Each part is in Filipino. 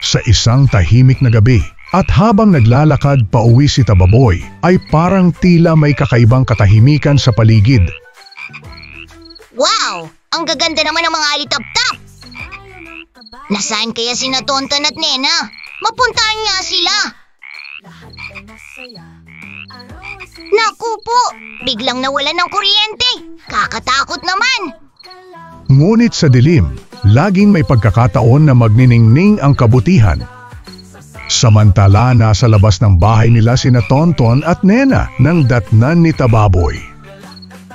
sa isang tahimik na gabi. At habang naglalakad pauwi si Tababoy, ay parang tila may kakaibang katahimikan sa paligid. Wow! Ang gaganda naman ng mga alitap-tap! Nasaan kaya sina Tonton at Nena? Mapuntahan nga sila! Naku po! Biglang nawalan ng kuryente! Kakatakot naman! Ngunit sa dilim, laging may pagkakataon na magniningning ang kabutihan. Samantala, nasa labas ng bahay nila sina Tonton at Nena nang datnan ni Tababoy.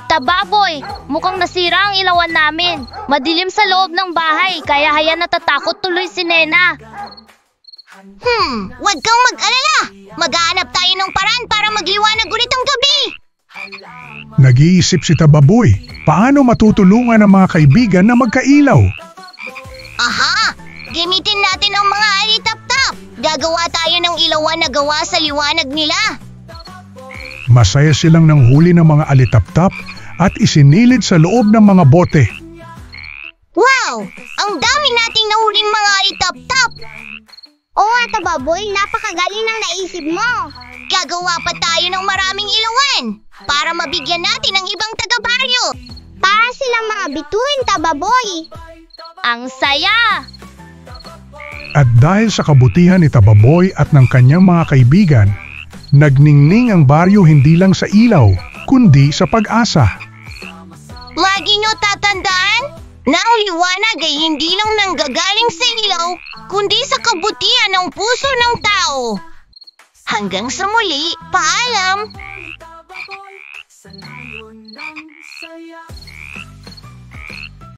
Tababoy, mukhang nasira ang ilawan namin. Madilim sa loob ng bahay, kaya haya natatakot tuloy si Nena. Huwag kang mag-alala. Maghahanap tayo ng paraan para magliwanag ulit ang gabi. Nag-iisip si Tababoy, paano matutulungan ang mga kaibigan na magkailaw? Aha! Gamitin natin ang mga alitap-tap. Gagawa tayo ng ilawan na gawa sa liwanag nila. Masaya silang nanghuli ng mga alitap-tap at isinilid sa loob ng mga bote. Wow! Ang dami nating nahuling mga alitap-tap. Oo, Tababoy, napakagaling ng naisip mo. Gagawa pa tayo ng maraming ilawan para mabigyan natin ang ibang taga-baryo. Para silang mga bituin, Tababoy. Ang saya! At dahil sa kabutihan ni Tababoy at ng kanyang mga kaibigan, nagningning ang baryo hindi lang sa ilaw, kundi sa pag-asa. Lagi nyo tatandaan na ang liwanag ay hindi lang nanggagaling sa ilaw, kundi sa kabutihan ng puso ng tao. Hanggang sa muli, paalam!